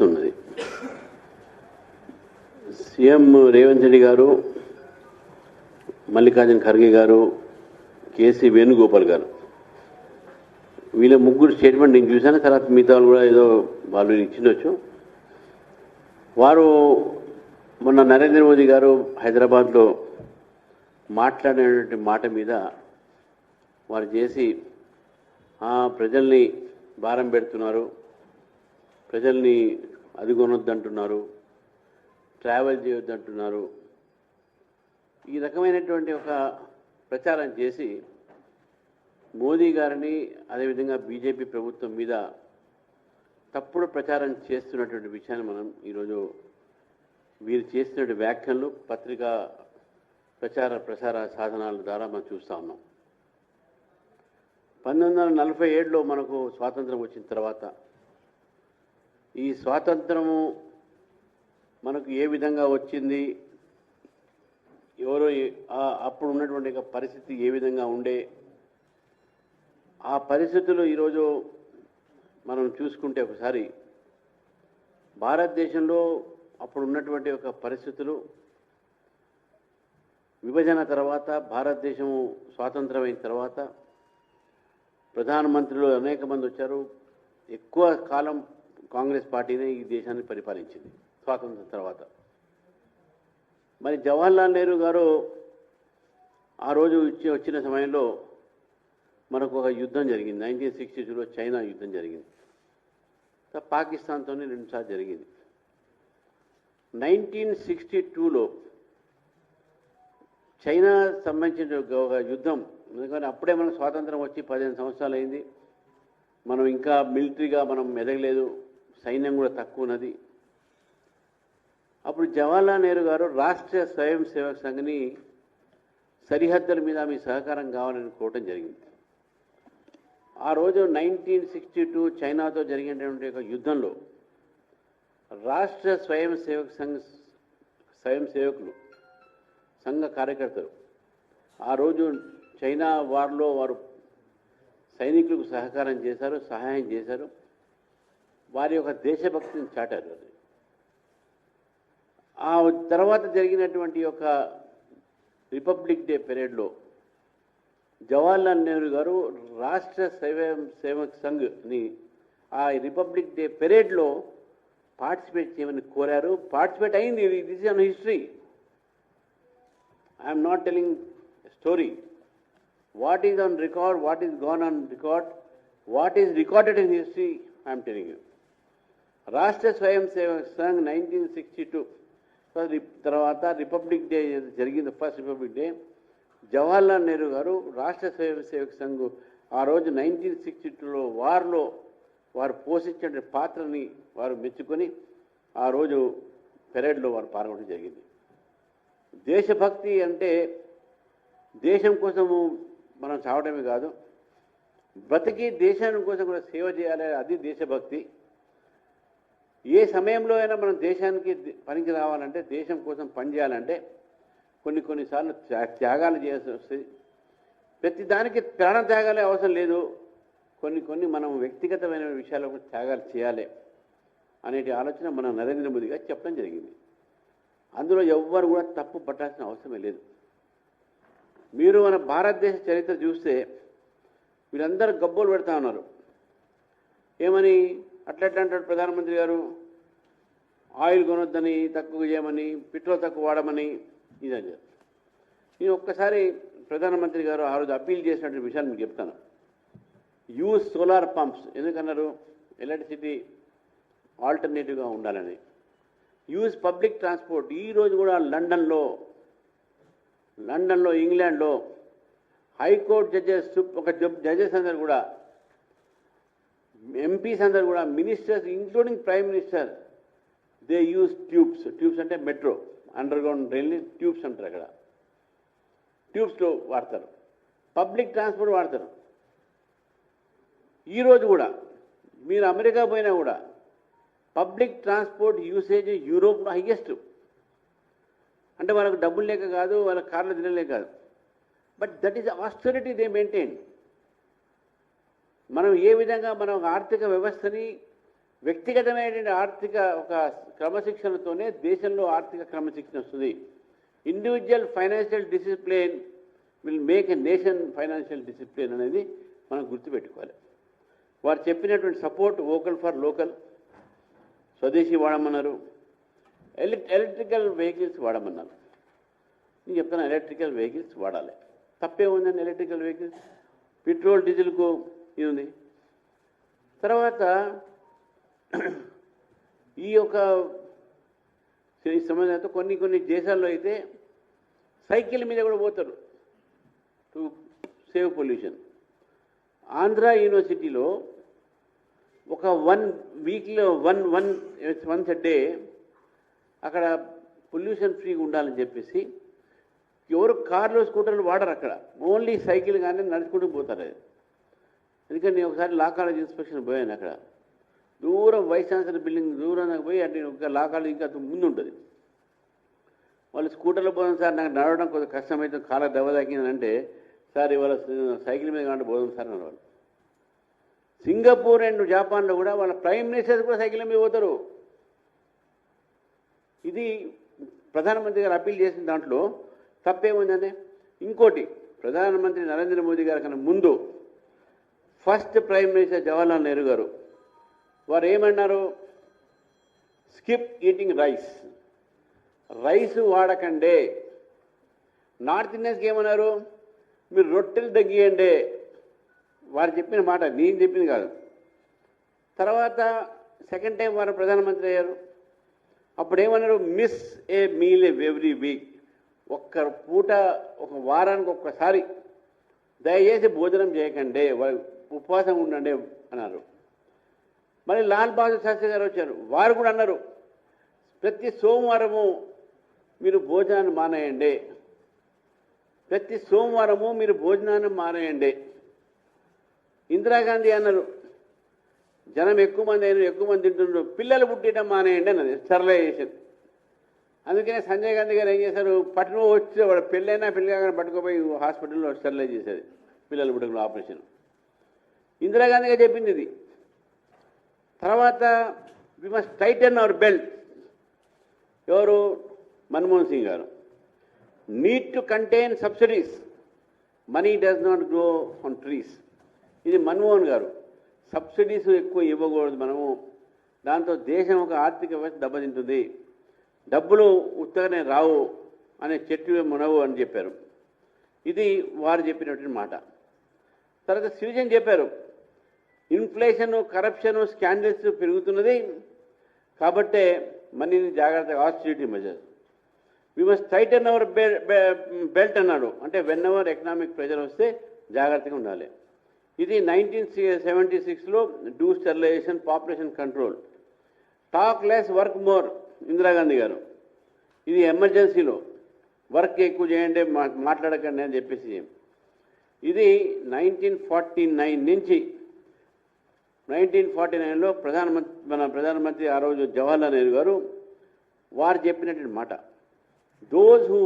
పరిస్థితి ఉన్నది. సీఎం రేవంత్ రెడ్డి గారు, మల్లికార్జున ఖర్గే గారు, కేసీ వేణుగోపాల్ గారు, వీళ్ళ ముగ్గురు స్టేట్మెంట్ నేను చూశాను. తర్వాత మిగతా వాళ్ళు కూడా ఏదో వాళ్ళు ఇచ్చిండొచ్చు. వారు మొన్న నరేంద్ర మోదీ గారు హైదరాబాద్లో మాట్లాడినటువంటి మాట మీద వారు చేసి ప్రజల్ని భారం పెడుతున్నారు, ప్రజల్ని అది కొనొద్దంటున్నారు, ట్రావెల్ చేయొద్దంటున్నారు, ఈ రకమైనటువంటి ఒక ప్రచారం చేసి మోదీ గారిని అదేవిధంగా బీజేపీ ప్రభుత్వం మీద తప్పుడు ప్రచారం చేస్తున్నటువంటి విషయాన్ని మనం ఈరోజు వీరు చేస్తున్న వ్యాఖ్యలు పత్రికా ప్రసార సాధనాల ద్వారా మనం చూస్తూ ఉన్నాం. 1947లో మనకు స్వాతంత్రం వచ్చిన తర్వాత ఈ స్వాతంత్రము మనకు ఏ విధంగా వచ్చింది, ఎవరో అప్పుడు ఉన్నటువంటి పరిస్థితి ఏ విధంగా ఉండే, ఆ పరిస్థితులు ఈరోజు మనం చూసుకుంటే ఒకసారి భారతదేశంలో అప్పుడు ఉన్నటువంటి ఒక పరిస్థితులు, విభజన తర్వాత భారతదేశం స్వాతంత్రమైన తర్వాత ప్రధానమంత్రులు అనేక మంది వచ్చారు. ఎక్కువ కాలం కాంగ్రెస్ పార్టీనే ఈ దేశాన్ని పరిపాలించింది స్వాతంత్రం తర్వాత. మరి జవహర్లాల్ నెహ్రూ గారు ఆ రోజు వచ్చిన సమయంలో మనకు ఒక యుద్ధం జరిగింది. 1962లో చైనా యుద్ధం జరిగింది. పాకిస్తాన్తోనే 2 సార్లు జరిగింది. 1962లో చైనా సంబంధించిన ఒక యుద్ధం, ఎందుకంటే అప్పుడే మనకు స్వాతంత్రం వచ్చి 15 సంవత్సరాలు అయింది. మనం ఇంకా మిలిటరీగా మనం ఎదగలేదు, సైన్యం కూడా తక్కువ ఉన్నది. అప్పుడు జవహర్లాల్ నెహ్రూ గారు రాష్ట్రీయ స్వయం సేవక్ సంఘ్ని సరిహద్దుల మీద మీ సహకారం కావాలని కోరటం జరిగింది. ఆ రోజు 1962 చైనాతో జరిగినటువంటి ఒక యుద్ధంలో రాష్ట్ర స్వయం సేవకులు సంఘ కార్యకర్తలు ఆ రోజు చైనా వార్లో వారు సైనికులకు సహకారం చేశారు, సహాయం చేశారు, వారి యొక్క దేశభక్తిని చాటారు. ఆ తర్వాత జరిగినటువంటి ఒక రిపబ్లిక్ డే పెరేడ్లో జవహర్లాల్ నెహ్రూ గారు రాష్ట్ర స్వయం సేవక్ సంఘ్ని ఆ రిపబ్లిక్ డే పెరేడ్లో పార్టిసిపేట్ చేయమని కోరారు. పార్టిసిపేట్ అయింది. This is on history. I'm not telling story. What is on record, what is gone on record, what is recorded in history I'm telling you. రాష్ట్ర స్వయం సేవక్ సంఘ్ 1962 తర్వాత రిపబ్లిక్ డే జరిగింది, first republic day. Jawaharlal Nehru గారు రాష్ట్ర స్వయం సేవక్ సంఘ్ ఆ రోజు 1962లో వార్లో వారు పోషించిన పాత్రని వారు మెచ్చుకొని ఆ రోజు పెరేడ్లో వారు పాల్గొనడం జరిగింది. దేశభక్తి అంటే దేశం కోసము మనం చావడమే కాదు, బ్రతికి దేశం కోసం కూడా సేవ చేయాలి, అది దేశభక్తి. ఏ సమయంలో అయినా మనం దేశానికి పనికి రావాలంటే, దేశం కోసం పనిచేయాలంటే కొన్నిసార్లు త్యాగాలు చేయాల్సి వస్తుంది. ప్రతి దానికి ప్రాణ త్యాగాలే అవసరం లేదు, కొన్ని మనం వ్యక్తిగతమైన విషయాలకు త్యాగాలు చేయాలి అనేటి ఆలోచన మన నరేంద్ర మోదీ గారు చెప్పడం జరిగింది. అందులో ఎవ్వరు కూడా తప్పు పట్టాల్సిన అవసరమే లేదు. మీరు మన భారతదేశ చరిత్ర చూస్తే వీళ్ళందరూ గబ్బోలు పెడతా ఉన్నారు. ఏమని అట్లా అంటాడు ప్రధానమంత్రి గారు, ఆయిల్ కొనొద్దని, తక్కువ చేయమని, పెట్రోల్ తక్కువ వాడమని. ఇదని నేను ఒక్కసారి ప్రధానమంత్రి గారు ఆ రోజు అప్పీల్ చేసినటువంటి విషయాలు మీకు చెప్తాను. Use solar pumps. ఎందుకన్నారు? ఎలక్ట్రిసిటీ ఆల్టర్నేటివ్గా ఉండాలని. Use public transport. ఈరోజు కూడా లండన్లో, ఇంగ్లాండ్లో హైకోర్టు జడ్జెస్, ఒక జడ్జెస్ అందరు కూడా, ఎంపీస్ అందరు కూడా, ministers including prime minister, they use tubes అంటే మెట్రో, అండర్గ్రౌండ్ రైల్ని ట్యూబ్స్ అంటారు. అక్కడ ట్యూబ్స్లో వాడతారు, పబ్లిక్ ట్రాన్స్పోర్ట్ వాడతారు. ఈరోజు కూడా మీరు అమెరికా పోయినా కూడా పబ్లిక్ ట్రాన్స్పోర్ట్ యూసేజ్ యూరోప్లో హైయెస్ట్. అంటే వాళ్ళకు డబ్బులు లేక కాదు, వాళ్ళ కార్లు తినలేక కాదు, but that is austerity they maintain. మనం ఏ విధంగా మనం ఆర్థిక వ్యవస్థని వ్యక్తిగతమైనటువంటి ఆర్థిక ఒక క్రమశిక్షణతోనే దేశంలో ఆర్థిక క్రమశిక్షణ వస్తుంది. Individual financial discipline will make a nation financial discipline అనేది మనం గుర్తుపెట్టుకోవాలి. వారు చెప్పినటువంటి సపోర్ట్ వోకల్ ఫర్ లోకల్, స్వదేశీ వాడమన్నారు, ఎలక్ట్రికల్ వెహికల్స్ వాడమన్నారు. నేను చెప్తాను, ఎలక్ట్రికల్ వెహికల్స్ వాడాలి. తప్పే ఉందండి ఎలక్ట్రికల్ వెహికల్స్, పెట్రోల్ డీజిల్కు ఇది ఉంది. తర్వాత ఈ యొక్క సంబంధంతో కొన్ని దేశాల్లో అయితే సైకిల్ మీద కూడా పోతారు టు సేవ్ పొల్యూషన్. ఆంధ్ర యూనివర్సిటీలో ఒక 1 వీక్లో వన్స్ డే అక్కడ పొల్యూషన్ ఫ్రీగా ఉండాలని చెప్పేసి ఎవరు కార్లు స్కూటర్లు వాడరు అక్కడ, ఓన్లీ సైకిల్ కానీ నడుచుకుంటూ పోతారు. అది ఎందుకంటే నేను ఒకసారి లా కాలేజ్ ఇన్స్పెక్షన్ పోయాను. అక్కడ దూరం వైస్ ఛాన్సలర్ బిల్డింగ్ దూరంగా పోయి అంటే ఒక లా కాలేజ్ ఇంకా ముందు ఉంటుంది. వాళ్ళు స్కూటర్లో పోదాం సార్, నాకు నడవడం కొంచెం కష్టమైతే కాళ్ళ దెబ్బ తాకిందంటే, సార్ ఇవాళ సైకిల్ మీద కాబట్టి పోదాం సార్ అన్న వాళ్ళు. సింగపూర్ అండ్ జపాన్లో కూడా వాళ్ళ ప్రైమ్ మినిస్టర్స్ కూడా సైకిల్ మీద పోతారు. ఇది ప్రధానమంత్రి గారు అప్పీల్ చేసిన దాంట్లో తప్పేముందంటే, ఇంకోటి ప్రధానమంత్రి నరేంద్ర మోదీ గారి కన్నా ముందు first prime minister Jawaharlal Nehru గారు వారు ఏమన్నారు, స్కిప్ ఈటింగ్ రైస్, రైస్ వాడకండే. నార్త్ ఇండియన్స్కి ఏమన్నారు, మీరు రొట్టెలు తగ్గియండి. వారు చెప్పిన మాట, నేను చెప్పింది కాదు. తర్వాత సెకండ్ టైం వారు ప్రధానమంత్రి అయ్యారు. అప్పుడు ఏమన్నారు, మిస్ ఏ మీల్ ఎవ్రీ వీక్, ఒక్క పూట ఒక వారానికి ఒక్కసారి దయచేసి భోజనం చేయకండి, ఉపవాసం ఉండండి అన్నారు. మళ్ళీ లాల్ బహదూర్ శాస్త్రి గారు వచ్చారు, వారు కూడా అన్నారు, ప్రతి సోమవారము మీరు భోజనాన్ని మానేయండి, ప్రతి సోమవారము మీరు భోజనాన్ని మానేయండి. ఇందిరాగాంధీ అన్నారు, జనం ఎక్కువ మంది అయినా ఎక్కువ మంది తింటున్నారు, పిల్లలు పుట్టడం మానేయండి అన్నది, స్టెరిలైజేషన్. అందుకనే సంజయ్ గాంధీ గారు ఏం చేశారు, పట్టణం వచ్చి వాడు పెళ్ళైనా పెళ్లి కాగానే పట్టుకుపోయి హాస్పిటల్లో స్టెరిలైజ్ చేసేది, పిల్లలు పుట్టడం ఆపరేషన్. ఇందిరాగాంధీ గారు చెప్పింది ఇది. తర్వాత we must tighten our belt, ఎవరు, Manmohan Singh garu. Need to contain subsidies, money does not grow on trees, ఇది మన్మోహన్ గారు. సబ్సిడీస్ ఎక్కువ ఇవ్వకూడదు మనము, దాంతో దేశం ఒక ఆర్థిక వ్యవస్థ దెబ్బతింటుంది, డబ్బులు ఉత్తగానే రావు అనే చెట్టు మనవు అని చెప్పారు. ఇది వారు చెప్పినటువంటి మాట. తర్వాత సిరిజన్ చెప్పారు, ఇన్ఫ్లేషన్, కరప్షన్, స్కాండల్స్ పెరుగుతున్నది కాబట్టే మనీని జాగ్రత్తగా, austerity measures, we must tighten our belt అన్నాడు. అంటే వెన్ ఎవర్ ఎకనామిక్ ప్రెజర్ వస్తే జాగ్రత్తగా ఉండాలి. ఇది 1976లో do sterilisation, population control. Talk less work more, Indira Gandhi గారు. ఇది ఎమర్జెన్సీలో వర్క్ ఎక్కువ చేయండి, మాట్లాడకండి అని చెప్పేసి. ఇది 1949 నుంచి 1949లో మన ప్రధానమంత్రి ఆ రోజు జవహర్లాల్ నెహ్రూ గారు వారు చెప్పినటువంటి మాట, దోస్ హూ